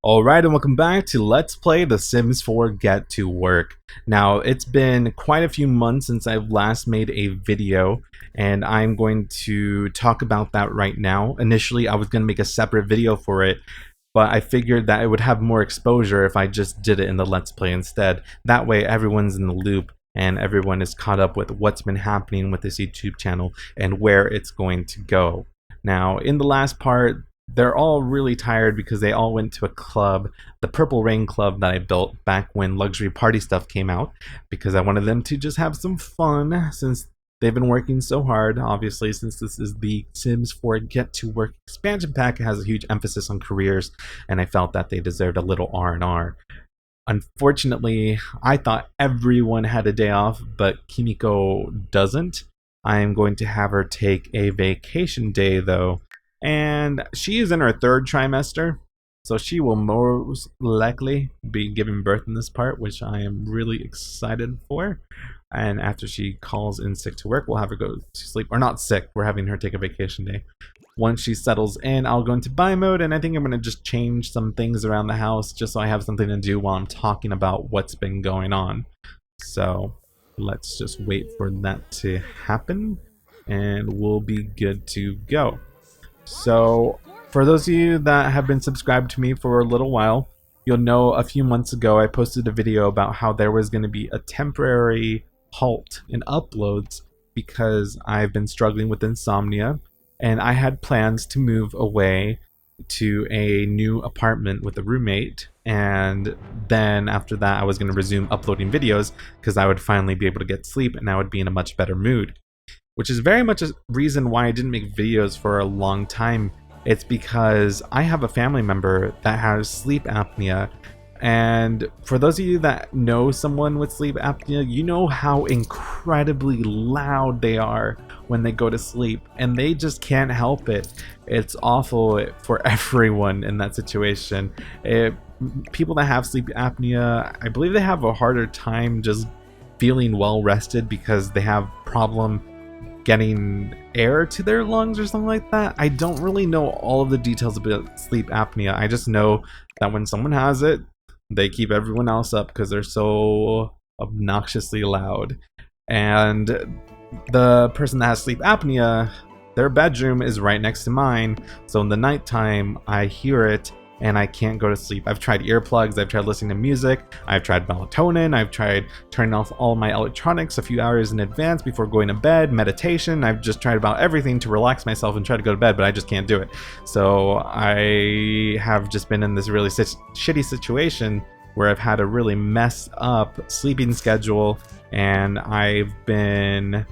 Alright, and welcome back to Let's Play The Sims 4 Get to Work. Now, it's been quite a few months since I've last made a video, and I'm going to talk about that right now. Initially, I was going to make a separate video for it, but I figured that it would have more exposure if I just did it in the Let's Play instead. That way, everyone's in the loop, and everyone is caught up with what's been happening with this YouTube channel and where it's going to go. Now, in the last part, they're all really tired because they all went to a club, the Purple Rain Club that I built back when Luxury Party Stuff came out, because I wanted them to just have some fun since they've been working so hard. Obviously, since this is the Sims 4 Get to Work expansion pack, it has a huge emphasis on careers, and I felt that they deserved a little R&R. Unfortunately, I thought everyone had a day off, but Kimiko doesn't. I am going to have her take a vacation day, though. And she is in her third trimester, so she will most likely be giving birth in this part, which I am really excited for. And after she calls in sick to work, we'll have her go to sleep. Or not sick, we're having her take a vacation day. Once she settles in, I'll go into buy mode, and I think I'm going to just change some things around the house just so I have something to do while I'm talking about what's been going on. So let's just wait for that to happen, and we'll be good to go. So, for those of you that have been subscribed to me for a little while, you'll know a few months ago I posted a video about how there was going to be a temporary halt in uploads because I've been struggling with insomnia, and I had plans to move away to a new apartment with a roommate, and then after that I was going to resume uploading videos because I would finally be able to get sleep and I would be in a much better mood. Which is very much a reason why I didn't make videos for a long time. It's because I have a family member that has sleep apnea, and for those of you that know someone with sleep apnea, you know how incredibly loud they are when they go to sleep, and they just can't help it. It's awful for everyone in that situation. People that have sleep apnea, I believe they have a harder time just feeling well rested because they have problem getting air to their lungs or something like that. I don't really know all of the details about sleep apnea. I just know that when someone has it, they keep everyone else up because they're so obnoxiously loud. And the person that has sleep apnea, their bedroom is right next to mine, so in the nighttime I hear it and I can't go to sleep. I've tried earplugs, I've tried listening to music, I've tried melatonin, I've tried turning off all my electronics a few hours in advance before going to bed, meditation. I've just tried about everything to relax myself and try to go to bed, but I just can't do it. So I have just been in this really shitty situation where I've had a really messed up sleeping schedule, and I've been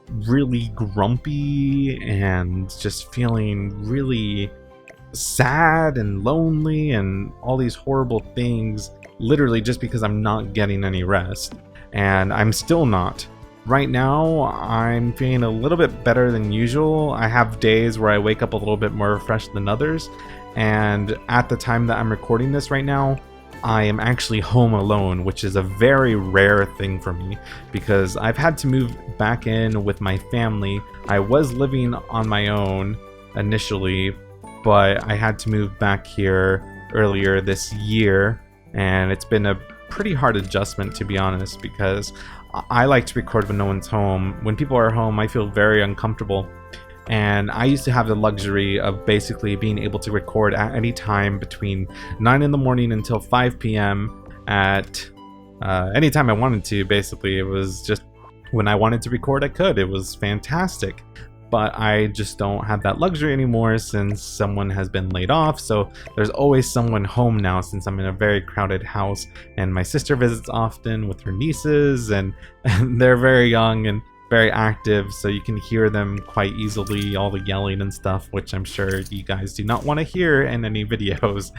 really grumpy and just feeling really sad and lonely and all these horrible things, literally just because I'm not getting any rest. And I'm still not. Right now, I'm feeling a little bit better than usual. I have days where I wake up a little bit more refreshed than others, and at the time that I'm recording this right now, I am actually home alone, which is a very rare thing for me because I've had to move back in with my family. I was living on my own initially, but I had to move back here earlier this year, and it's been a pretty hard adjustment, to be honest, because I like to record when no one's home. When people are home, I feel very uncomfortable, and I used to have the luxury of basically being able to record at any time between 9 in the morning until 5 p.m. at any time I wanted to. Basically, it was just when I wanted to record, I could. It was fantastic. But I just don't have that luxury anymore since someone has been laid off, so there's always someone home now since I'm in a very crowded house, and my sister visits often with her nieces, and they're very young and very active, so you can hear them quite easily, all the yelling and stuff, which I'm sure you guys do not want to hear in any videos.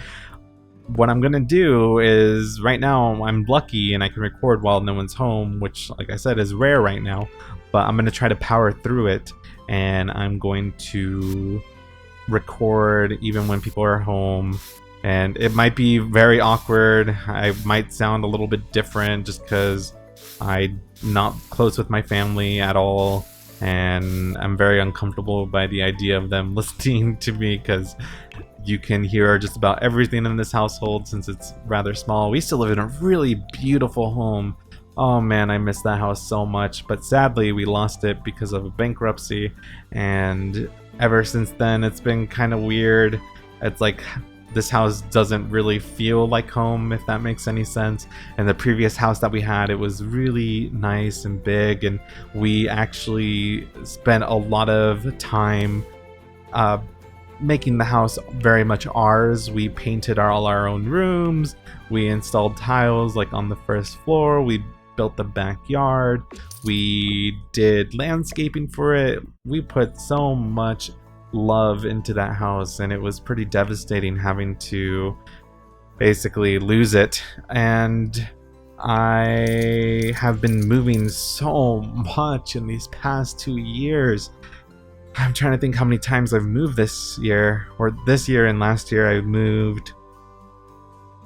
What I'm gonna do is, right now I'm lucky and I can record while no one's home, which, like I said, is rare right now, but I'm gonna try to power through it, and I'm going to record even when people are home. And it might be very awkward, I might sound a little bit different just because I'm not close with my family at all, and I'm very uncomfortable by the idea of them listening to me because You can hear just about everything in this household since it's rather small. We still live in a really beautiful home. Oh man, I miss that house so much, but sadly we lost it because of a bankruptcy, and ever since then it's been kind of weird. It's like this house doesn't really feel like home, if that makes any sense. And the previous house that we had, it was really nice and big, and we actually spent a lot of time making the house very much ours. We painted all our own rooms, we installed tiles like on the first floor, we built the backyard, we did landscaping for it. We put so much love into that house, and it was pretty devastating having to basically lose it. And I have been moving so much in these past 2 years. I'm trying to think how many times I've moved this year, or this year and last year I've moved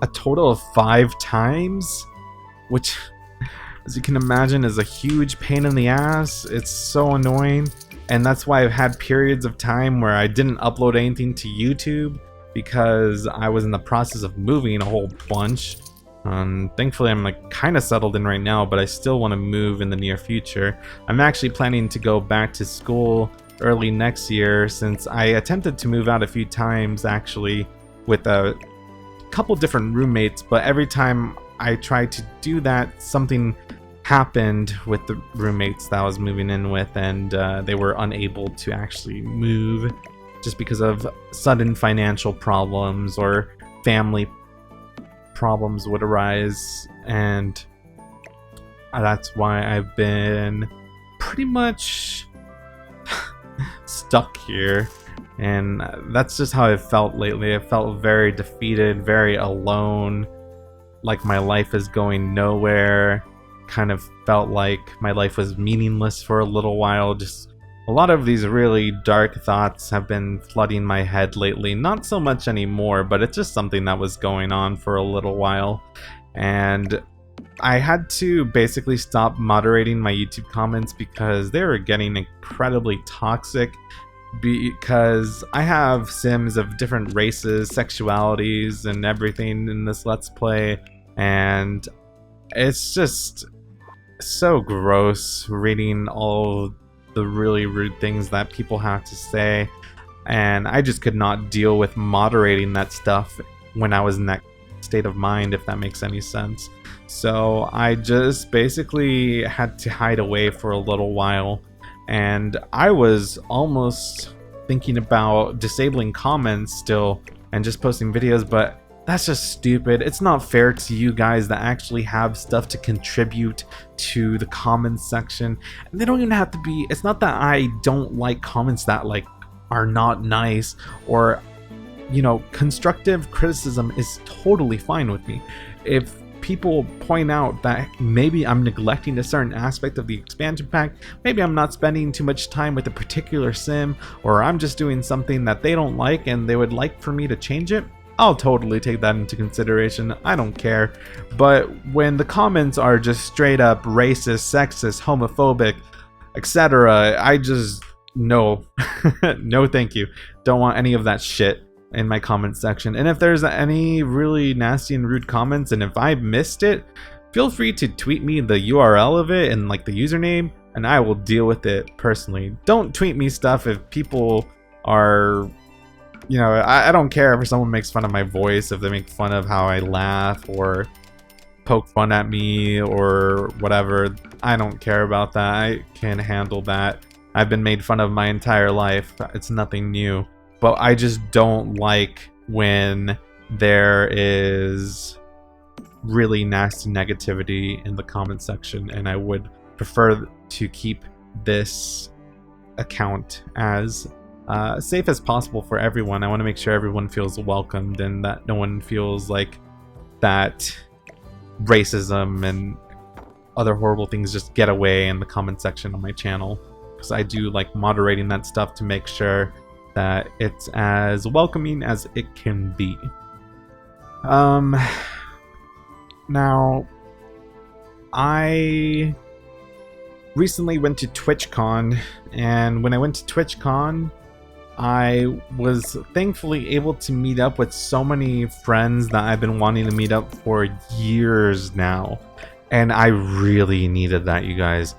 a total of 5 times, which, as you can imagine, is a huge pain in the ass. It's so annoying, and that's why I've had periods of time where I didn't upload anything to YouTube because I was in the process of moving a whole bunch. Thankfully I'm like kind of settled in right now, but I still want to move in the near future. I'm actually planning to go back to school early next year, since I attempted to move out a few times actually with a couple different roommates, but every time I tried to do that, something happened with the roommates that I was moving in with, and they were unable to actually move just because of sudden financial problems or family problems would arise. And that's why I've been pretty much stuck here, and that's just how I felt lately. I felt very defeated, very alone, like my life is going nowhere. Kind of felt like my life was meaningless for a little while. Just a lot of these really dark thoughts have been flooding my head lately. Not so much anymore, but it's just something that was going on for a little while. And I had to basically stop moderating my YouTube comments because they were getting incredibly toxic, because I have Sims of different races, sexualities, and everything in this Let's Play, and it's just so gross reading all the really rude things that people have to say, and I just could not deal with moderating that stuff when I was in that state of mind, if that makes any sense. So I just basically had to hide away for a little while, and I was almost thinking about disabling comments still and just posting videos, but that's just stupid. It's not fair to you guys that actually have stuff to contribute to the comments section. And they don't even have to be, it's not that I don't like comments that like are not nice, or you know, constructive criticism is totally fine with me. If people point out that maybe I'm neglecting a certain aspect of the expansion pack, maybe I'm not spending too much time with a particular sim, or I'm just doing something that they don't like and they would like for me to change it, I'll totally take that into consideration. I don't care. But when the comments are just straight up racist, sexist, homophobic, etc., I just, no. No thank you. Don't want any of that shit in my comment section. And if there's any really nasty and rude comments, and if I missed it, feel free to tweet me the URL of it and like the username, and I will deal with it personally. Don't tweet me stuff if people are, you know, I don't care if someone makes fun of my voice, if they make fun of how I laugh or poke fun at me or whatever. I don't care about that. I can handle that. I've been made fun of my entire life. It's nothing new. But I just don't like when there is really nasty negativity in the comment section, and I would prefer to keep this account as safe as possible for everyone. I want to make sure everyone feels welcomed and that no one feels like that racism and other horrible things just get away in the comment section on my channel, because I do like moderating that stuff to make sure that it's as welcoming as it can be. Now, I recently went to TwitchCon, and when I went to TwitchCon, I was thankfully able to meet up with so many friends that I've been wanting to meet up for years now. And I really needed that, you guys.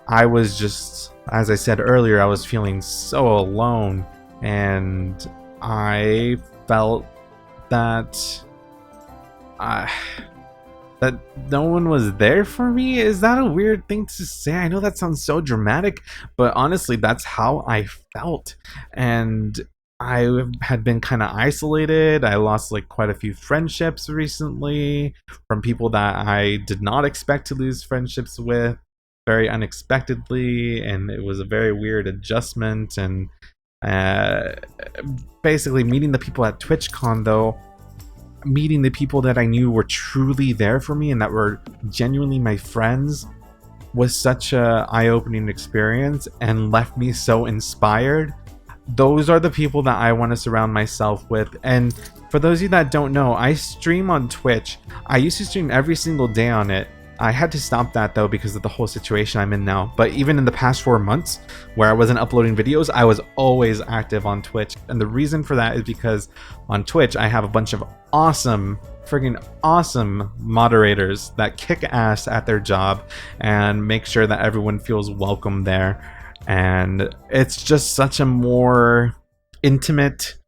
I was just, as I said earlier, I was feeling so alone. And I felt that that no one was there for me. Is that a weird thing to say? I know that sounds so dramatic, but honestly, that's how I felt. And I had been kind of isolated. I lost like quite a few friendships recently from people that I did not expect to lose friendships with very unexpectedly, and it was a very weird adjustment. And basically meeting the people at TwitchCon, though, meeting the people that I knew were truly there for me and that were genuinely my friends, was such a eye-opening experience and left me so inspired. Those are the people that I want to surround myself with. And for those of you that don't know, I stream on Twitch. I used to stream every single day on it. I had to stop that though because of the whole situation I'm in now. But even in the past 4 months where I wasn't uploading videos, I was always active on Twitch. And the reason for that is because on Twitch I have a bunch of awesome, friggin' awesome moderators that kick ass at their job and make sure that everyone feels welcome there. And it's just such a more intimate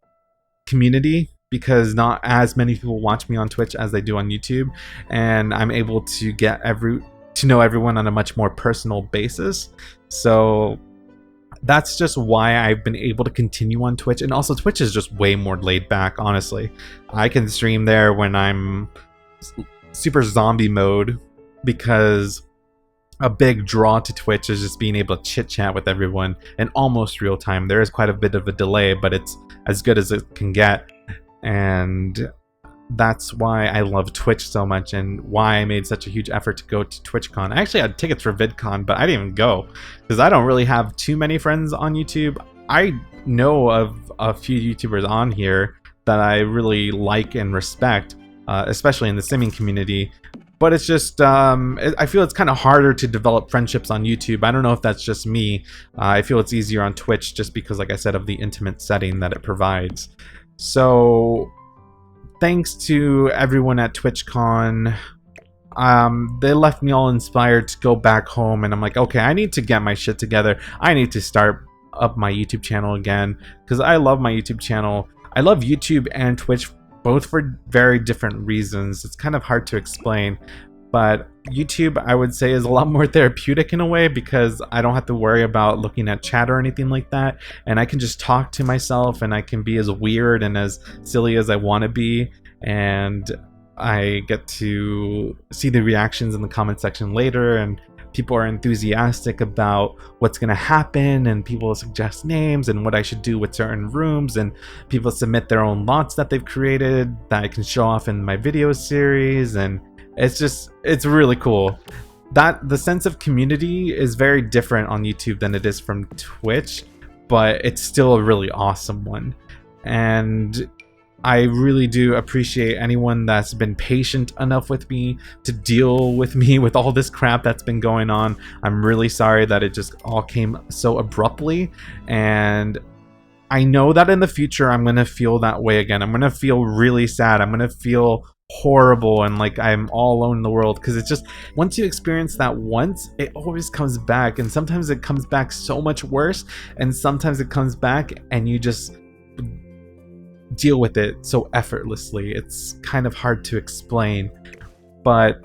community, because not as many people watch me on Twitch as they do on YouTube, and I'm able to get to know everyone on a much more personal basis. So that's just why I've been able to continue on Twitch. And also Twitch is just way more laid back, honestly. I can stream there when I'm super zombie mode, because a big draw to Twitch is just being able to chit chat with everyone in almost real time. There is quite a bit of a delay, but it's as good as it can get. And that's why I love Twitch so much, and why I made such a huge effort to go to TwitchCon. I actually had tickets for VidCon, but I didn't even go because I don't really have too many friends on YouTube. I know of a few YouTubers on here that I really like and respect, especially in the simming community. But it's just, I feel it's kind of harder to develop friendships on YouTube. I don't know if that's just me. I feel it's easier on Twitch just because, like I said, of the intimate setting that it provides. So thanks to everyone at TwitchCon. They left me all inspired to go back home, and I'm like, okay, I need to get my shit together. I need to start up my YouTube channel again, because I love my YouTube channel. I love YouTube and Twitch both for very different reasons. It's kind of hard to explain, but YouTube, I would say, is a lot more therapeutic in a way, because I don't have to worry about looking at chat or anything like that, and I can just talk to myself, and I can be as weird and as silly as I want to be, and I get to see the reactions in the comment section later, and people are enthusiastic about what's going to happen, and people suggest names and what I should do with certain rooms, and people submit their own lots that they've created that I can show off in my video series. And it's really cool. That the sense of community is very different on YouTube than it is from Twitch, but it's still a really awesome one. And I really do appreciate anyone that's been patient enough with me to deal with me with all this crap that's been going on. I'm really sorry that it just all came so abruptly, and I know that in the future I'm going to feel that way again. I'm going to feel really sad. I'm going to feel horrible and like I'm all alone in the world, because it's just, once you experience that once, it always comes back, and sometimes it comes back so much worse, and sometimes it comes back and you just deal with it so effortlessly. It's kind of hard to explain, but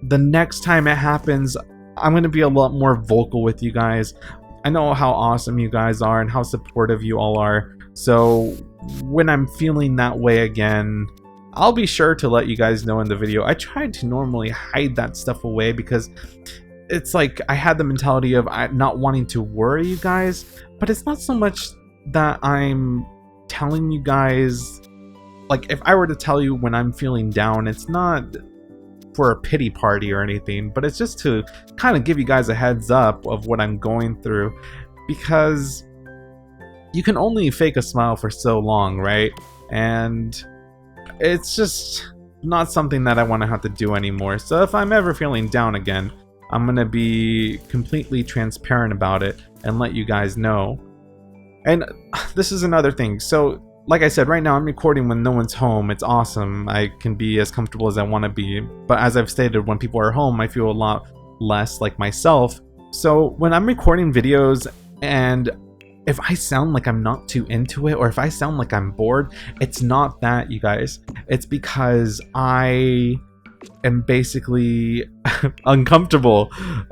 the next time it happens, I'm going to be a lot more vocal with you guys. I know how awesome you guys are and how supportive you all are, so when I'm feeling that way again, I'll be sure to let you guys know in the video. I try to normally hide that stuff away, because it's like I had the mentality of not wanting to worry you guys, but it's not so much that I'm telling you guys, like, if I were to tell you when I'm feeling down, it's not for a pity party or anything, but it's just to kind of give you guys a heads up of what I'm going through, because you can only fake a smile for so long, right? And it's just not something that I want to have to do anymore. So if I'm ever feeling down again, I'm gonna be completely transparent about it and let you guys know. And this is another thing. So, like I said, right now I'm recording when no one's home. It's awesome. I can be as comfortable as I want to be. But as I've stated, when people are home, I feel a lot less like myself. So when I'm recording videos and if I sound like I'm not too into it, or if I sound like I'm bored, it's not that, you guys. It's because I am basically uncomfortable,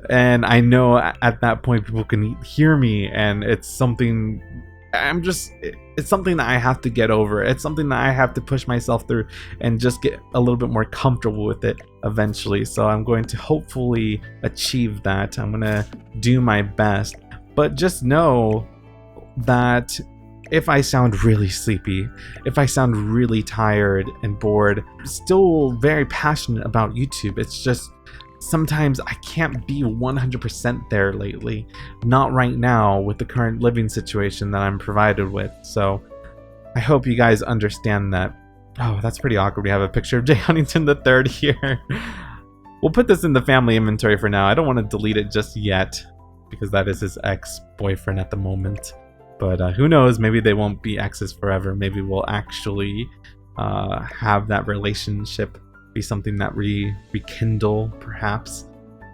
and I know at that point people can hear me, and it's something it's something that I have to get over. It's something that I have to push myself through and just get a little bit more comfortable with it eventually. So I'm going to hopefully achieve that. I'm gonna do my best, but just know that if I sound really sleepy, if I sound really tired and bored, still very passionate about YouTube. It's just sometimes I can't be 100% there lately. Not right now with the current living situation that I'm provided with. So I hope you guys understand that. Oh, that's pretty awkward. We have a picture of Jay Huntington III here. We'll put this in the family inventory for now. I don't want to delete it just yet because that is his ex-boyfriend at the moment. But who knows, maybe they won't be exes forever. Maybe we'll actually have that relationship be something that rekindle, perhaps.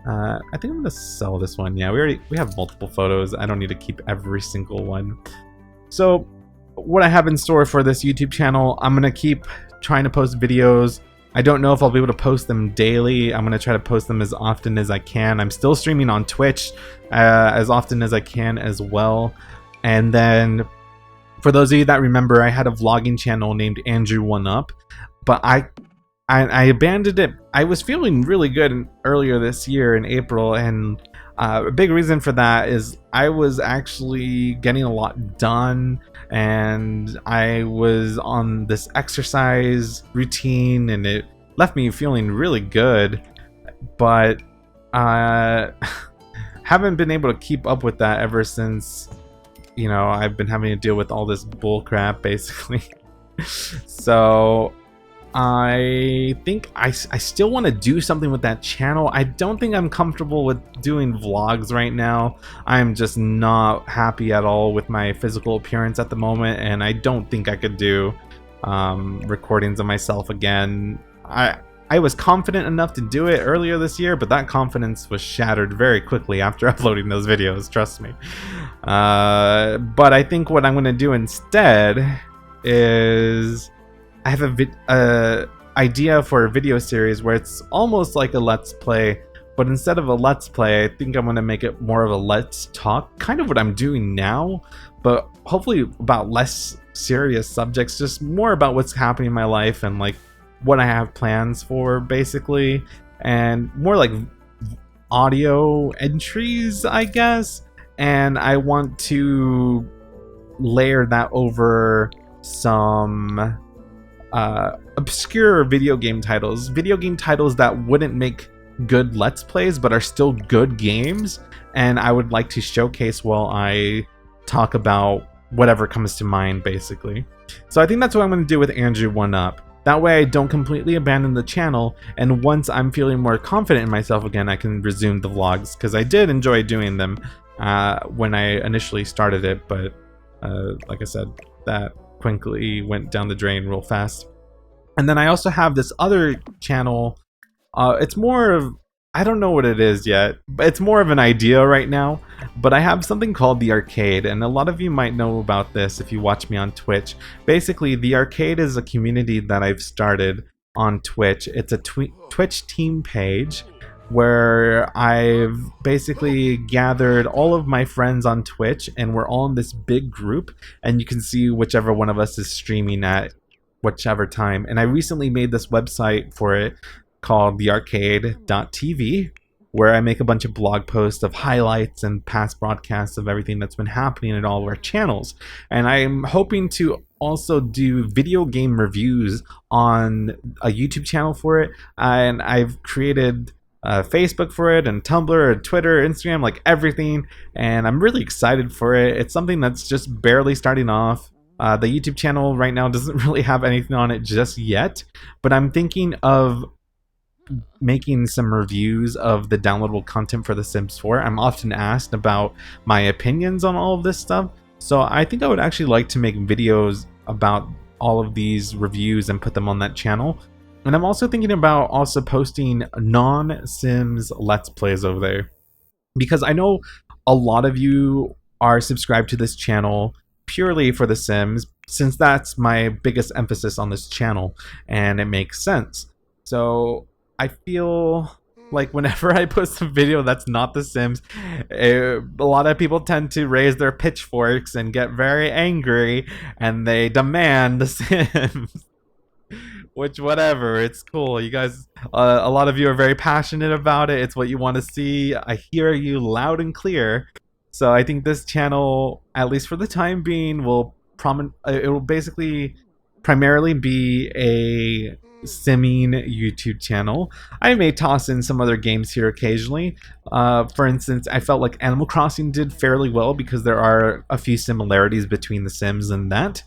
I think I'm gonna sell this one. Yeah, we have multiple photos. I don't need to keep every single one. So what I have in store for this YouTube channel, I'm gonna keep trying to post videos. I don't know if I'll be able to post them daily. I'm gonna try to post them as often as I can. I'm still streaming on Twitch as often as I can as well. And then, for those of you that remember, I had a vlogging channel named Andrew1Up, but I abandoned it. I was feeling really good earlier this year in April, and a big reason for that is I was actually getting a lot done, and I was on this exercise routine, and it left me feeling really good, but haven't been able to keep up with that ever since. You know, I've been having to deal with all this bull crap, basically. So I think I still want to do something with that channel. I don't think I'm comfortable with doing vlogs right now. I'm just not happy at all with my physical appearance at the moment, and I don't think I could do recordings of myself again. I was confident enough to do it earlier this year, but that confidence was shattered very quickly after uploading those videos, trust me. But I think what I'm going to do instead is I have a idea for a video series where it's almost like a Let's Play, but instead of a Let's Play, I think I'm going to make it more of a Let's Talk, kind of what I'm doing now, but hopefully about less serious subjects, just more about what's happening in my life and like what I have plans for, basically, and more like audio entries, I guess. And I want to layer that over some obscure video game titles that wouldn't make good Let's Plays but are still good games, and I would like to showcase while I talk about whatever comes to mind, basically. So I think that's what I'm going to do with Andrew1Up. That way I don't completely abandon the channel, and once I'm feeling more confident in myself again, I can resume the vlogs, because I did enjoy doing them when I initially started it, but like I said, that quickly went down the drain real fast. And then I also have this other channel. It's more of, I don't know what it is yet, but it's more of an idea right now. But I have something called The Arcade, and a lot of you might know about this if you watch me on Twitch. Basically, The Arcade is a community that I've started on Twitch. It's a Twitch team page where I've basically gathered all of my friends on Twitch, and we're all in this big group, and you can see whichever one of us is streaming at whichever time. And I recently made this website for it called thearcade.tv, where I make a bunch of blog posts of highlights and past broadcasts of everything that's been happening in all of our channels. And I'm hoping to also do video game reviews on a YouTube channel for it. And I've created Facebook for it, and Tumblr, and Twitter, Instagram, like everything. And I'm really excited for it. It's something that's just barely starting off. The YouTube channel right now doesn't really have anything on it just yet, but I'm thinking of making some reviews of the downloadable content for The Sims 4. I'm often asked about my opinions on all of this stuff, So I think I would actually like to make videos about all of these reviews and put them on that channel. And I'm also thinking about also posting non-Sims Let's Plays over there, because I know a lot of you are subscribed to this channel purely for The Sims, since that's my biggest emphasis on this channel, and it makes sense. So I feel like whenever I post a video that's not The Sims, a lot of people tend to raise their pitchforks and get very angry, and they demand The Sims. Which, whatever, it's cool. You guys, a lot of you are very passionate about it. It's what you want to see. I hear you loud and clear. So I think this channel, at least for the time being, it will basically primarily be a simming YouTube channel. I may toss in some other games here occasionally. For instance, I felt like Animal Crossing did fairly well because there are a few similarities between The Sims and that.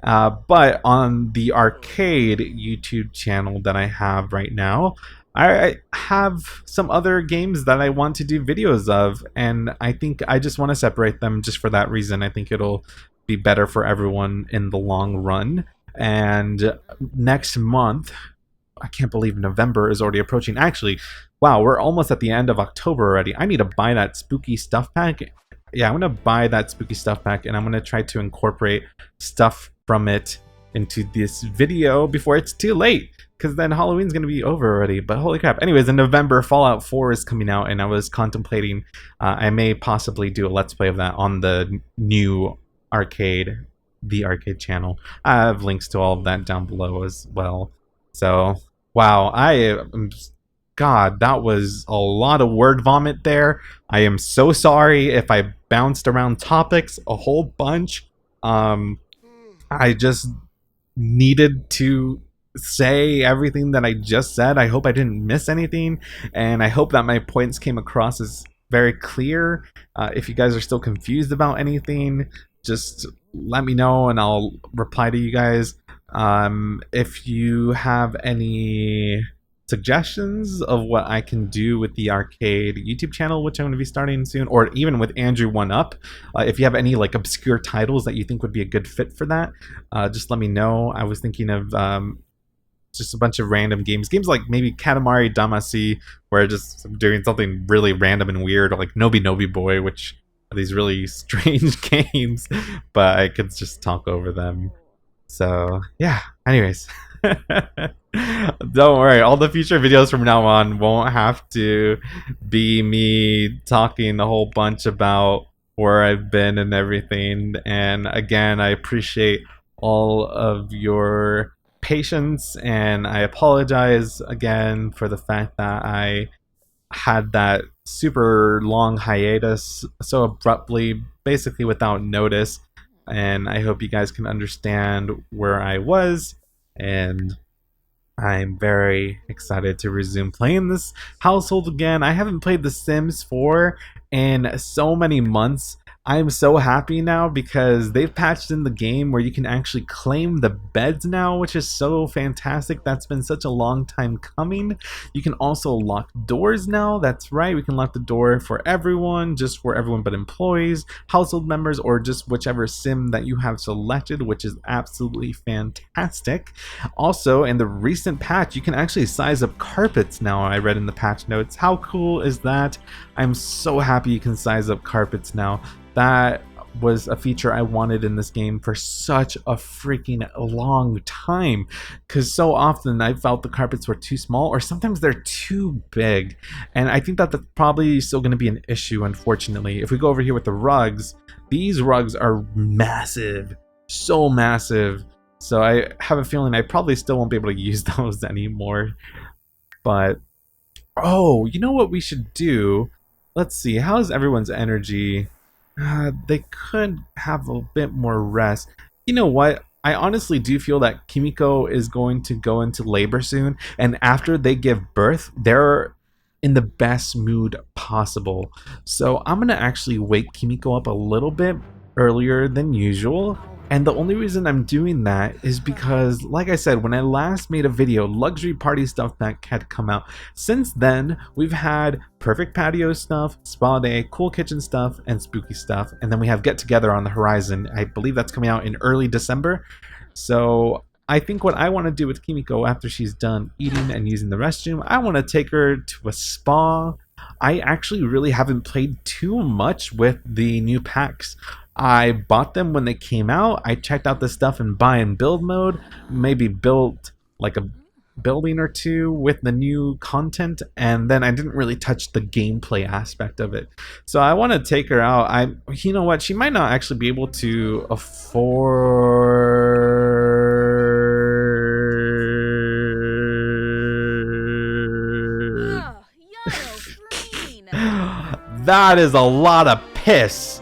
But on the arcade YouTube channel that I have right now, I have some other games that I want to do videos of, and I think I just want to separate them just for that reason. I think it'll be better for everyone in the long run. And next month, I can't believe November is already approaching. Actually, wow, we're almost at the end of October already. I need to buy that spooky stuff pack. Yeah, I'm gonna buy that spooky stuff pack, and I'm gonna try to incorporate stuff from it into this video before it's too late, because then Halloween's gonna be over already. But holy crap. Anyways, in November, Fallout 4 is coming out, and I was contemplating I may possibly do a Let's Play of that on the new arcade, the arcade channel. I have links to all of that down below as well. So, wow, God, that was a lot of word vomit there. I am so sorry if I bounced around topics a whole bunch. I just needed to say everything that I just said. I hope I didn't miss anything, and I hope that my points came across as very clear. If you guys are still confused about anything, just let me know and I'll reply to you guys. If you have any suggestions of what I can do with the arcade YouTube channel, which I'm going to be starting soon, or even with Andrew One Up, if you have any like obscure titles that you think would be a good fit for that, just let me know. I was thinking of just a bunch of random games like maybe Katamari Damacy, where I just doing something really random and weird, or like Nobi Nobi Boy, which are these really strange games, but I could just talk over them. So yeah, anyways. Don't worry, all the future videos from now on won't have to be me talking a whole bunch about where I've been and everything. And again, I appreciate all of your patience, and I apologize again for the fact that I had that super long hiatus so abruptly, basically without notice. And I hope you guys can understand where I was, and I'm very excited to resume playing this household again. I haven't played The Sims 4 in so many months. I'm so happy now because they've patched in the game where you can actually claim the beds now, which is so fantastic. That's been such a long time coming. You can also lock doors now. That's right, we can lock the door for everyone, just for everyone but employees, household members, or just whichever sim that you have selected, which is absolutely fantastic. Also, in the recent patch, you can actually size up carpets now. I read in the patch notes. How cool is that? I'm so happy you can size up carpets now. That was a feature I wanted in this game for such a freaking long time, because so often I felt the carpets were too small, or sometimes they're too big, and I think that that's probably still going to be an issue, unfortunately. If we go over here with the rugs, these rugs are massive, so massive, so I have a feeling I probably still won't be able to use those anymore. But oh, you know what we should do? Let's see, how's everyone's energy? They could have a bit more rest. You know what? I honestly do feel that Kimiko is going to go into labor soon, and after they give birth, they're in the best mood possible. So I'm gonna actually wake Kimiko up a little bit earlier than usual, And the only reason I'm doing that is because, like I said, when I last made a video, luxury party stuff that had come out. Since then, we've had perfect patio stuff, spa day, cool kitchen stuff, and spooky stuff. And then we have Get Together on the horizon. I believe that's coming out in early December. So I think what I want to do with Kimiko after she's done eating and using the restroom, I want to take her to a spa. I actually really haven't played too much with the new packs. I bought them when they came out. I checked out the stuff in buy and build mode, maybe built like a building or two with the new content, and then I didn't really touch the gameplay aspect of it. So I want to take her out. You know what? She might not actually be able to afford. That is a lot of piss.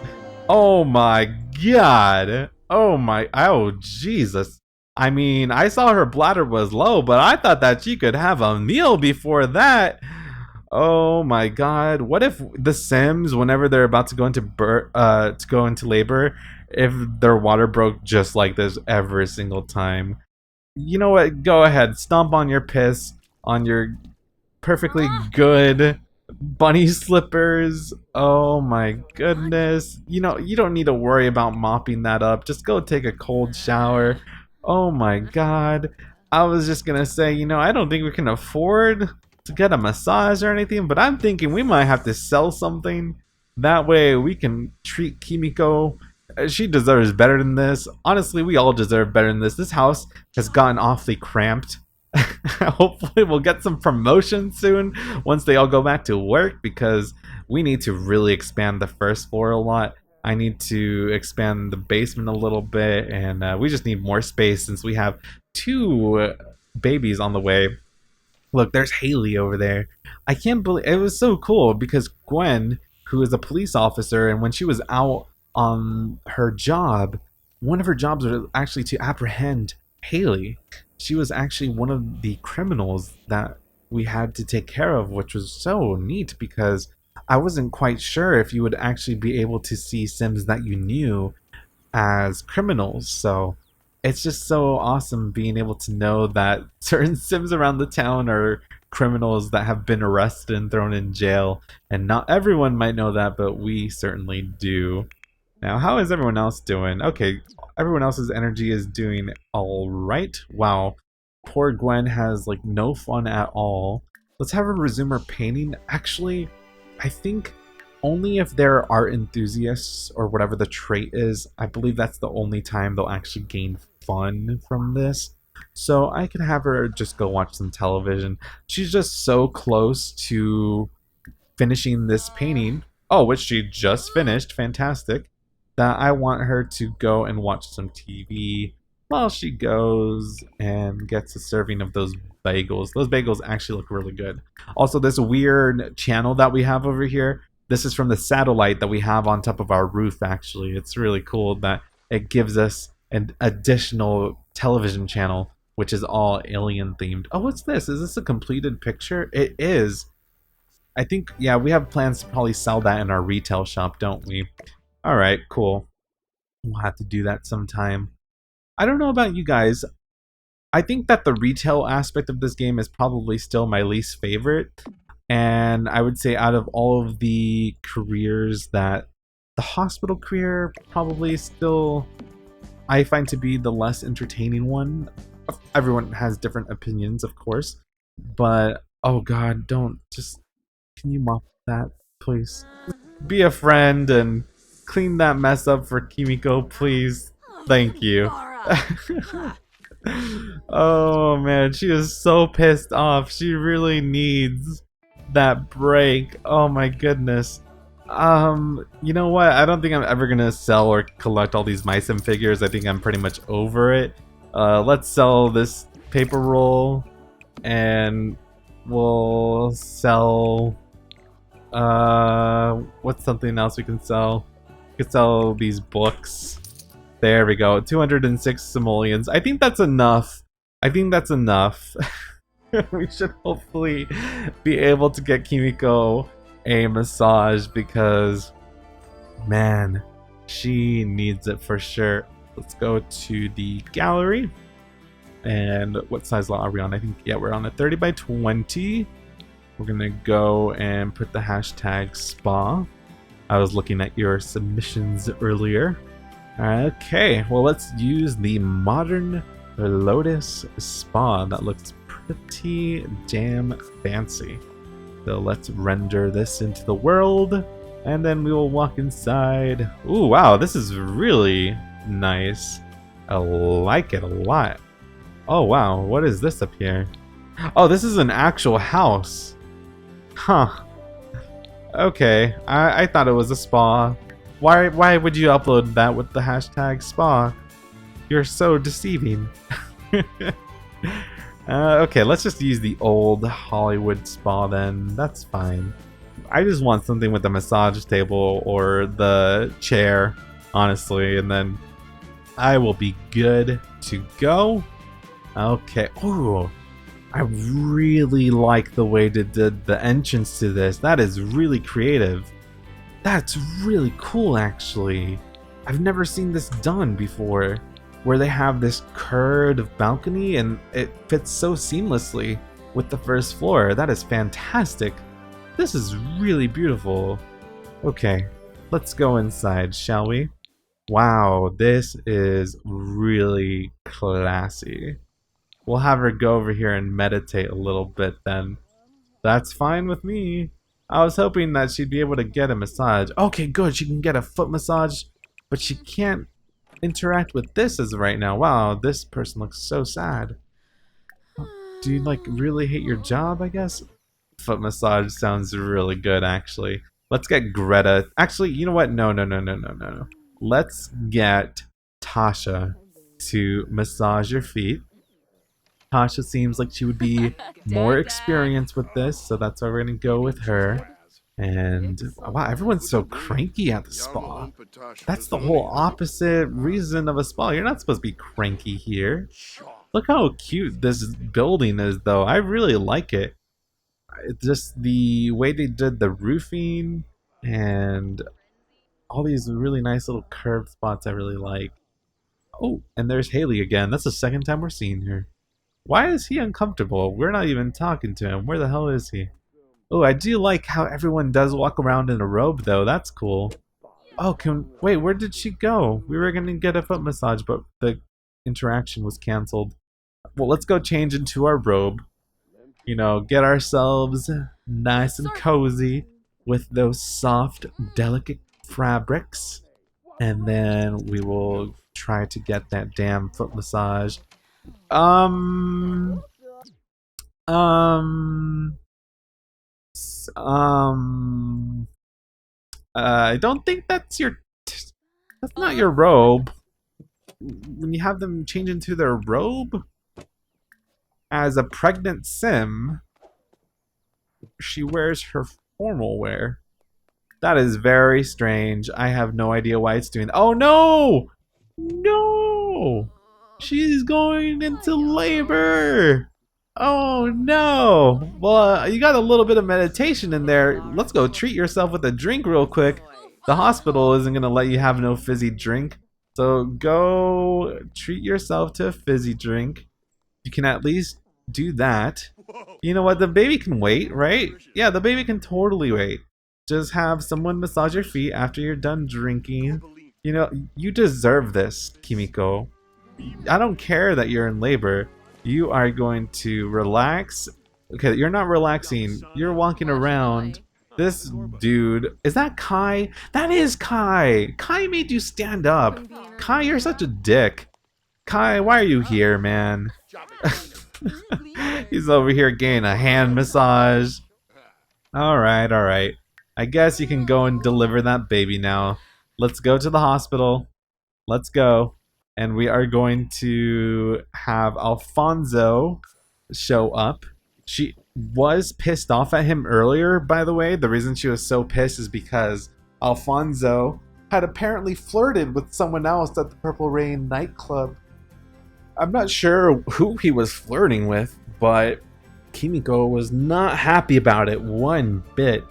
Oh my god. Oh Jesus. I mean, I saw her bladder was low, but I thought that she could have a meal before that. Oh my god. What if the Sims, whenever they're about to go into labor, if their water broke just like this every single time? You know what? Go ahead. Stomp on your piss on your perfectly good bunny slippers. Oh my goodness. You know, you don't need to worry about mopping that up. Just go take a cold shower. Oh my god. I was just gonna say, you know, I don't think we can afford to get a massage or anything, but I'm thinking we might have to sell something. That way we can treat Kimiko. She deserves better than this. Honestly, we all deserve better than this. This house has gotten awfully cramped. Hopefully we'll get some promotion soon once they all go back to work, because we need to really expand the first floor a lot. I need to expand the basement a little bit, and we just need more space since we have 2 babies on the way. Look, there's Haley over there. I can't believe it was so cool because Gwen, who is a police officer, and when she was out on her job, one of her jobs was actually to apprehend Haley. She was actually one of the criminals that we had to take care of, which was so neat because I wasn't quite sure if you would actually be able to see Sims that you knew as criminals. So it's just so awesome being able to know that certain Sims around the town are criminals that have been arrested and thrown in jail. And not everyone might know that, but we certainly do. Now, how is everyone else doing? Okay, everyone else's energy is doing all right. Wow, poor Gwen has like no fun at all. Let's have her resume her painting. Actually, I think only if they're art enthusiasts or whatever the trait is. I believe that's the only time they'll actually gain fun from this. So I can have her just go watch some television. She's just so close to finishing this painting. Oh, which she just finished. Fantastic. That I want her to go and watch some TV while she goes and gets a serving of those bagels. Those bagels actually look really good. Also, this weird channel that we have over here, this is from the satellite that we have on top of our roof, actually. It's really cool that it gives us an additional television channel, which is all alien themed. Oh, what's this? Is this a completed picture? It is. I think, yeah, we have plans to probably sell that in our retail shop, don't we? Alright, cool. We'll have to do that sometime. I don't know about you guys. I think that the retail aspect of this game is probably still my least favorite. And I would say out of all of the careers, that the hospital career probably still I find to be the less entertaining one. Everyone has different opinions, of course. But, oh god, don't. Just, can you mop that, please? Be a friend and clean that mess up for Kimiko, please. Thank you. Oh man, she is so pissed off. She really needs that break. Oh my goodness. You know what? I don't think I'm ever gonna sell or collect all these My Sim figures. I think I'm pretty much over it. Let's sell this paper roll, and we'll sell. What's something else we can sell? We could sell these books. There we go. 206 simoleons. I think that's enough. I think that's enough. We should hopefully be able to get Kimiko a massage because, man, she needs it for sure. Let's go to the gallery. And what size lot are we on? I think, yeah, we're on a 30 by 20. We're gonna go and put the hashtag spa. I was looking at your submissions earlier. Okay, well, let's use the modern Lotus spa. That looks pretty damn fancy. So let's render this into the world, and then we will walk inside. Ooh, wow, this is really nice. I like it a lot. Oh wow, what is this up here? Oh, this is an actual house. Huh. Okay, I thought it was a spa. Why would you upload that with the hashtag spa? You're so deceiving. Okay, let's just use the old Hollywood spa then. That's fine. I just want something with the massage table or the chair, honestly, and then I will be good to go. Okay. Ooh, I really like the way they did the entrance to this. That is really creative. That's really cool, actually. I've never seen this done before, where they have this curved balcony and it fits so seamlessly with the first floor. That is fantastic. This is really beautiful. Okay, let's go inside, shall we? Wow, this is really classy. We'll have her go over here and meditate a little bit then. That's fine with me. I was hoping that she'd be able to get a massage. Okay, good, she can get a foot massage, but she can't interact with this as of right now. Wow, this person looks so sad. Do you like really hate your job, I guess? Foot massage sounds really good, actually. Let's get Greta. Actually, you know what? No. Let's get Tasha to massage your feet. Tasha seems like she would be more experienced with this, so that's why we're gonna go with her. And wow, everyone's so cranky at the spa. That's the whole opposite reason of a spa. You're not supposed to be cranky here. Look how cute this building is, though. I really like it. It's just the way they did the roofing and all these really nice little curved spots I really like. Oh, and there's Haley again. That's the second time we're seeing her. Why is he uncomfortable? We're not even talking to him. Where the hell is he? Oh, I do like how everyone does walk around in a robe, though. That's cool. Oh, wait, where did she go? We were going to get a foot massage, but the interaction was canceled. Well, let's go change into our robe. You know, get ourselves nice and cozy with those soft, delicate fabrics. And then we will try to get that damn foot massage. I don't think that's that's not your robe. When you have them change into their robe as a pregnant sim, she wears her formal wear. That is very strange. I have no idea why it's doing that. Oh no! No! She's going into labor! Oh no! Well, you got a little bit of meditation in there. Let's go treat yourself with a drink real quick. The hospital isn't gonna let you have no fizzy drink. So go treat yourself to a fizzy drink. You can at least do that. You know what? The baby can wait, right? Yeah, the baby can totally wait. Just have someone massage your feet after you're done drinking. You know, you deserve this, Kimiko. I don't care that you're in labor. You are going to relax. Okay, you're not relaxing. You're walking around. This dude, is that Kai? That is Kai. Kai made you stand up. Kai, you're such a dick. Kai, why are you here, man? He's over here getting a hand massage. Alright, alright. I guess you can go and deliver that baby now. Let's go to the hospital. Let's go. And we are going to have Alfonso show up. She was pissed off at him earlier, by the way. The reason she was so pissed is because Alfonso had apparently flirted with someone else at the Purple Rain nightclub. I'm not sure who he was flirting with, but Kimiko was not happy about it one bit.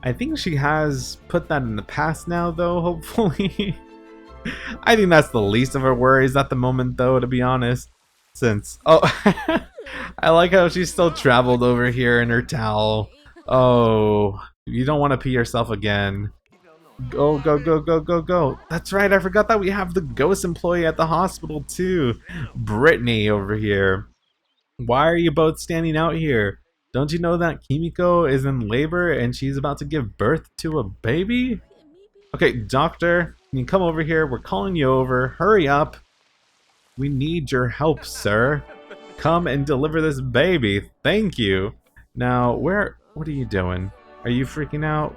I think she has put that in the past now, though, hopefully. I think that's the least of her worries at the moment, though, to be honest. Since, oh, I like how she still traveled over here in her towel. Oh, you don't want to pee yourself again. Go, go, go, go, go, go. That's right, I forgot that we have the ghost employee at the hospital, too. Brittany over here. Why are you both standing out here? Don't you know that Kimiko is in labor and she's about to give birth to a baby? Okay, doctor, can you come over here? We're calling you over. Hurry up. We need your help, sir. Come and deliver this baby. Thank you. Now, what are you doing? Are you freaking out?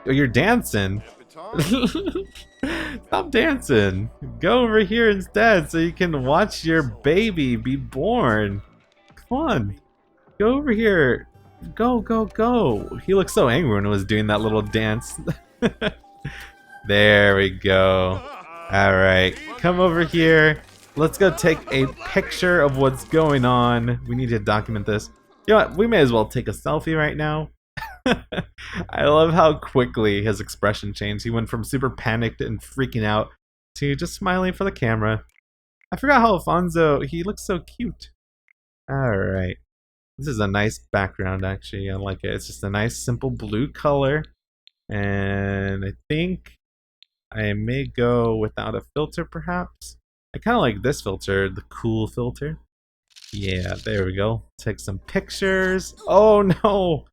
Oh, you're dancing. Stop dancing. Go over here instead so you can watch your baby be born. Come on. Go over here. Go, go, go. He looked so angry when he was doing that little dance. There we go. Alright, come over here. Let's go take a picture of what's going on. We need to document this. You know what? We may as well take a selfie right now. I love how quickly his expression changed. He went from super panicked and freaking out to just smiling for the camera. I forgot how Alfonso, he looks so cute. Alright. This is a nice background, actually. I like it. It's just a nice, simple blue color. And I think I may go without a filter, perhaps. I kind of like this filter, the cool filter. Yeah, there we go. Take some pictures. Oh no!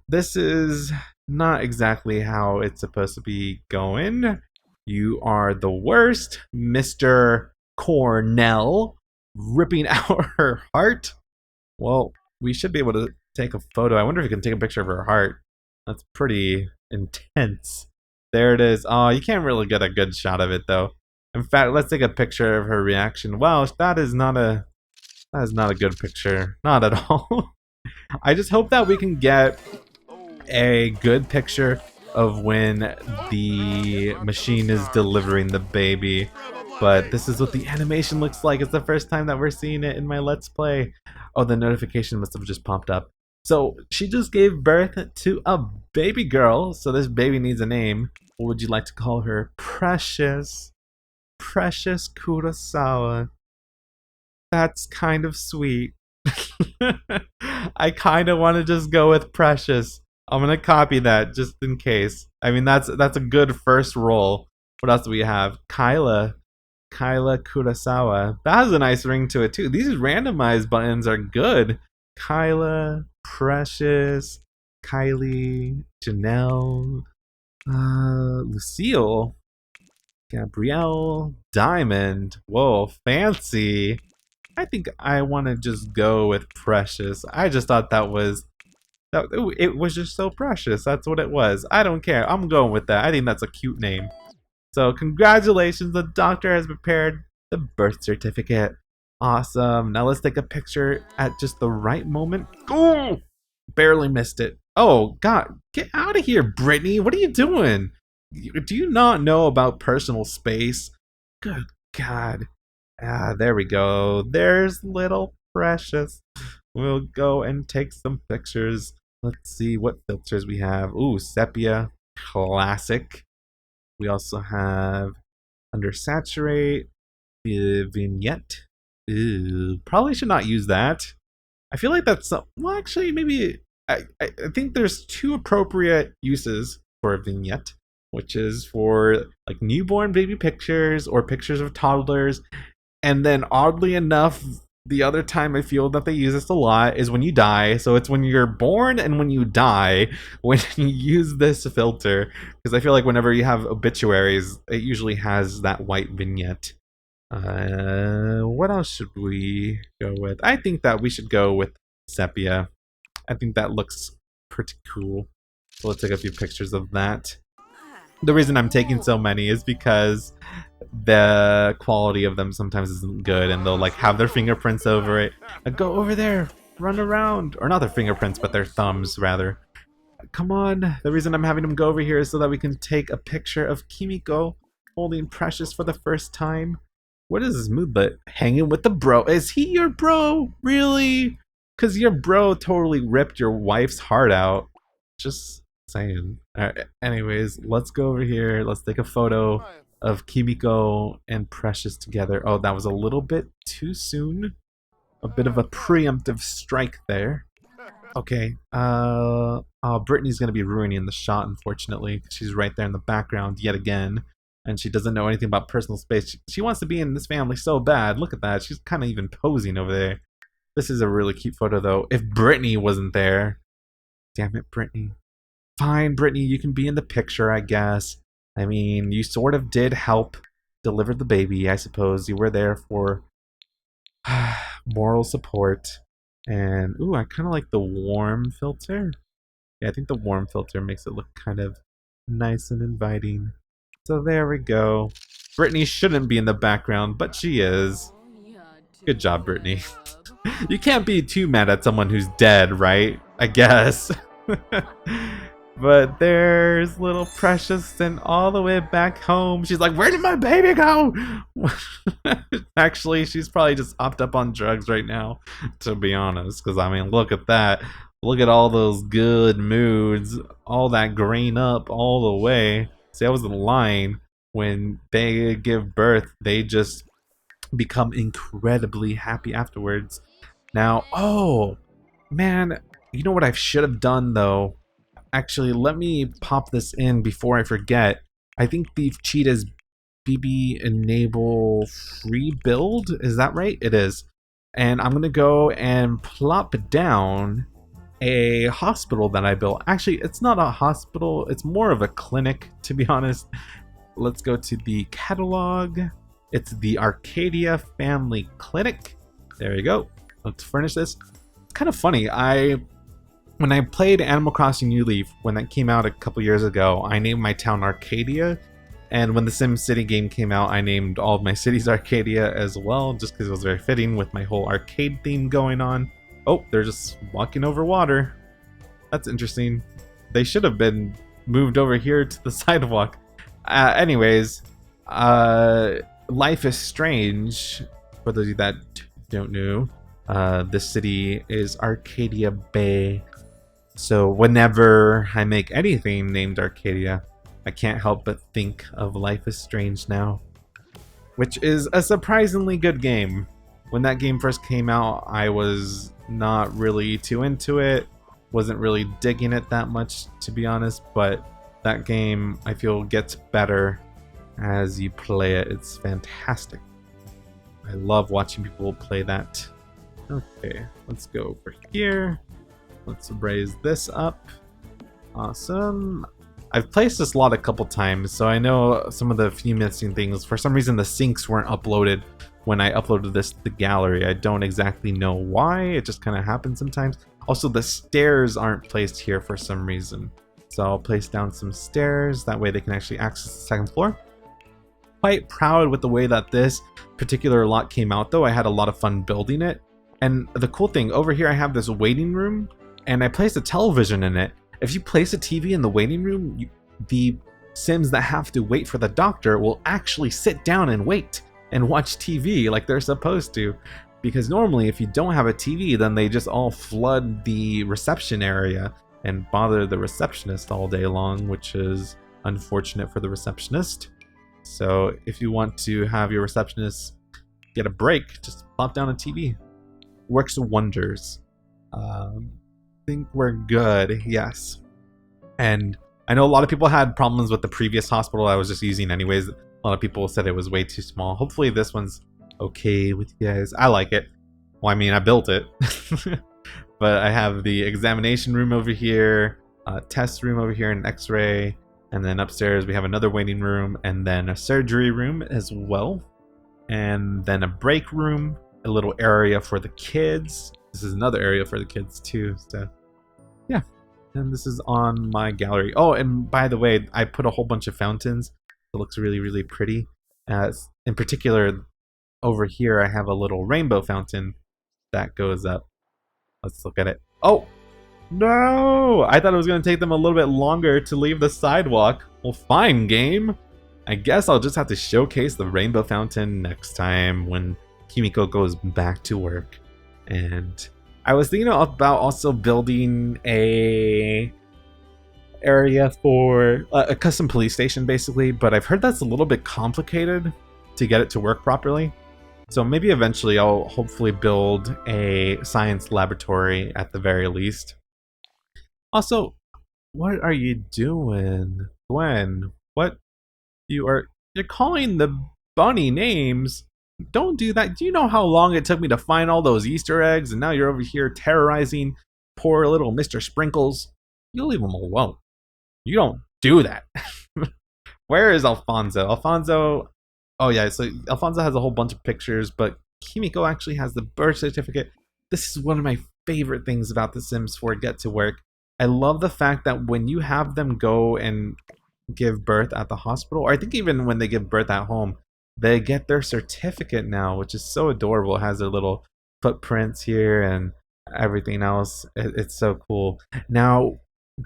This is not exactly how it's supposed to be going. You are the worst, Mr. Cornell, ripping out her heart. Well, we should be able to take a photo. I wonder if we can take a picture of her heart. That's pretty intense. There it is. Oh, you can't really get a good shot of it though. In fact, let's take a picture of her reaction. Wow, that is not a good picture. Not at all. I just hope that we can get a good picture of when the machine is delivering the baby. But this is what the animation looks like. It's the first time that we're seeing it in my Let's Play. Oh, the notification must have just popped up. So she just gave birth to a baby girl. So this baby needs a name. What would you like to call her? Precious. Precious Kurosawa. That's kind of sweet. I kind of want to just go with Precious. I'm gonna copy that just in case. I mean, that's a good first roll. What else do we have? Kyla Kurosawa. That has a nice ring to it too. These randomized buttons are good. Kyla, Precious, Kylie, Janelle, Lucille, Gabrielle, Diamond. Whoa, fancy. I think I want to just go with Precious. I just thought it was just so precious. That's what it was. I don't care. I'm going with that. I think that's a cute name. So congratulations, the doctor has prepared the birth certificate. Awesome. Now let's take a picture at just the right moment. Oh, barely missed it. Oh God, get out of here, Brittany. What are you doing? Do you not know about personal space? Good God. Ah, there we go. There's little Precious. We'll go and take some pictures. Let's see what filters we have. Ooh, sepia. Classic. We also have undersaturate, vignette. Ooh, probably should not use that. I feel like that's well, actually, maybe I think there's two appropriate uses for a vignette, which is for like newborn baby pictures or pictures of toddlers, and then oddly enough, the other time I feel that they use this a lot is when you die. So it's when you're born and when you die when you use this filter. Because I feel like whenever you have obituaries, it usually has that white vignette. What else should we go with? I think that we should go with sepia. I think that looks pretty cool. So let's take a few pictures of that. The reason I'm taking so many is because the quality of them sometimes isn't good, and they'll like have their fingerprints over it. Go over there, run around. Or not their fingerprints, but their thumbs rather. Come on. The reason I'm having them go over here is so that we can take a picture of Kimiko holding Precious for the first time. What is this mood but hanging with the bro? Is he your bro? Really? Because your bro totally ripped your wife's heart out. Just saying. Alright, anyways, let's go over here. Let's take a photo of Kimiko and Precious together. Oh, that was a little bit too soon. A bit of a preemptive strike there. Okay, Brittany's gonna be ruining the shot, unfortunately. She's right there in the background yet again, and she doesn't know anything about personal space. She wants to be in this family so bad. Look at that. She's kind of even posing over there. This is a really cute photo, though. If Brittany wasn't there... Damn it, Brittany. Fine, Brittany, you can be in the picture, I guess. I mean, you sort of did help deliver the baby, I suppose. You were there for moral support. And, ooh, I kind of like the warm filter. Yeah, I think the warm filter makes it look kind of nice and inviting. So there we go. Brittany shouldn't be in the background, but she is. Good job, Brittany. You can't be too mad at someone who's dead, right? I guess. But there's little Precious and all the way back home. She's like, where did my baby go? Actually, she's probably just hopped up on drugs right now, to be honest. Because, I mean, look at that. Look at all those good moods. All that grain up all the way. See, I wasn't lying. When they give birth, they just become incredibly happy afterwards. Now, oh, man, you know what I should have done, though? Actually, let me pop this in before I forget. I think Beef Cheetah's BB enable free build. Is that right? It is. And I'm going to go and plop down a hospital that I built. Actually, it's not a hospital. It's more of a clinic, to be honest. Let's go to the catalog. It's the Arcadia Family Clinic. There you go. Let's furnish this. It's kind of funny. When I played Animal Crossing New Leaf, when that came out a couple years ago, I named my town Arcadia. And when the Sim City game came out, I named all of my cities Arcadia as well, just because it was very fitting with my whole arcade theme going on. Oh, they're just walking over water. That's interesting. They should have been moved over here to the sidewalk. Anyways, Life is Strange, for those of you that don't know, this city is Arcadia Bay. So whenever I make anything named Arcadia, I can't help but think of Life is Strange now, which is a surprisingly good game. When that game first came out, I was not really too into it, wasn't really digging it that much, to be honest, but that game, I feel, gets better as you play it. It's fantastic. I love watching people play that. Okay, let's go over here. Let's raise this up. Awesome. I've placed this lot a couple times, so I know some of the few missing things. For some reason, the sinks weren't uploaded when I uploaded this to the gallery. I don't exactly know why. It just kind of happens sometimes. Also, the stairs aren't placed here for some reason. So I'll place down some stairs. That way they can actually access the second floor. Quite proud with the way that this particular lot came out, though. I had a lot of fun building it. And the cool thing, over here I have this waiting room, and I placed a television in it. If you place a TV in the waiting room, the Sims that have to wait for the doctor will actually sit down and wait and watch TV like they're supposed to. Because normally if you don't have a TV, then they just all flood the reception area and bother the receptionist all day long, which is unfortunate for the receptionist. So if you want to have your receptionist get a break, just plop down a TV. Works wonders. Think we're good, yes. And I know a lot of people had problems with the previous hospital I was just using anyways. A lot of people said it was way too small. Hopefully this one's okay with you guys. I like it. Well, I mean, I built it. But I have the examination room over here, test room over here, an x-ray, and then upstairs we have another waiting room, and then a surgery room as well. And then a break room, a little area for the kids. This is another area for the kids too, so yeah. And this is on my gallery. Oh, and by the way, I put a whole bunch of fountains. It looks really, really pretty. In particular, over here I have a little rainbow fountain that goes up. Let's look at it. Oh! No! I thought it was going to take them a little bit longer to leave the sidewalk. Well, fine, game. I guess I'll just have to showcase the rainbow fountain next time when Kimiko goes back to work. And I was thinking about also building a area for a custom police station, basically, but I've heard that's a little bit complicated to get it to work properly. So maybe eventually I'll hopefully build a science laboratory at the very least. Also, what are you doing, Gwen? What you're calling the bunny names? Don't do that. Do you know how long it took me to find all those Easter eggs, and now you're over here terrorizing poor little Mr. Sprinkles? You leave him alone. You don't do that. Where is Alfonso? Alfonso. Oh yeah, so Alfonso has a whole bunch of pictures, but Kimiko actually has the birth certificate. This is one of my favorite things about The Sims 4 Get to Work. I love the fact that when you have them go and give birth at the hospital, or I think even when they give birth at home, they get their certificate now, which is so adorable. It has their little footprints here and everything else. It's so cool. Now,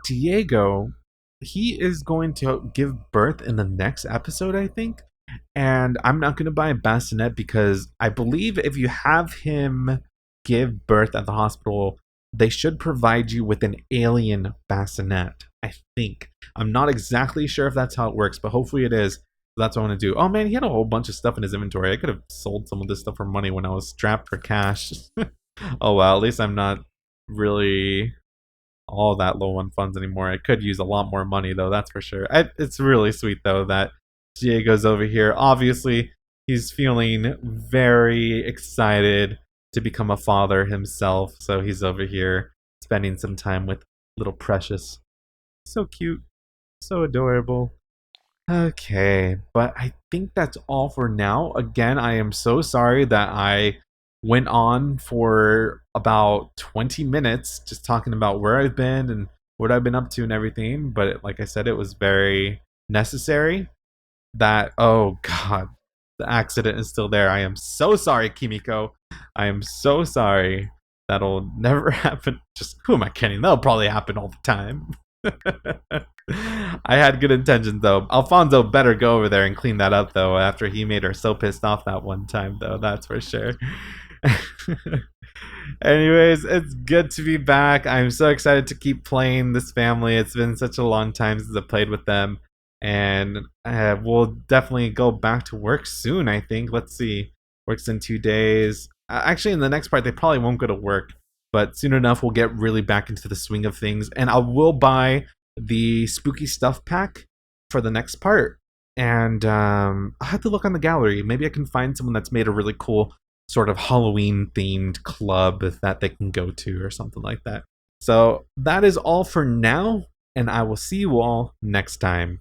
Diego, he is going to give birth in the next episode, I think. And I'm not going to buy a bassinet because I believe if you have him give birth at the hospital, they should provide you with an alien bassinet, I think. I'm not exactly sure if that's how it works, but hopefully it is. So that's what I want to do. Oh man, he had a whole bunch of stuff in his inventory. I could have sold some of this stuff for money when I was strapped for cash. Oh well, at least I'm not really all that low on funds anymore. I could use a lot more money though, that's for sure. It's really sweet though that Diego's over here. Obviously, he's feeling very excited to become a father himself, so he's over here spending some time with little Precious. So cute, so adorable. Okay, but I think that's all for now. Again, I am so sorry that I went on for about 20 minutes just talking about where I've been and what I've been up to and everything, but like I said, it was very necessary. That, oh god, the accident is still there. I am so sorry, Kimiko. I am so sorry. That'll never happen. Just, who am I kidding? That'll probably happen all the time. I had good intentions though. Alfonso better go over there and clean that up though, after he made her so pissed off that one time though, that's for sure. Anyways, it's good to be back. I'm so excited to keep playing this family. It's been such a long time since I played with them. And we'll definitely go back to work soon, I think. Let's see. Works in 2 days. Actually, in the next part, they probably won't go to work. But soon enough, we'll get really back into the swing of things. And I will buy the spooky stuff pack for the next part. And I'll have to look on the gallery. Maybe I can find someone that's made a really cool sort of Halloween-themed club that they can go to or something like that. So that is all for now. And I will see you all next time.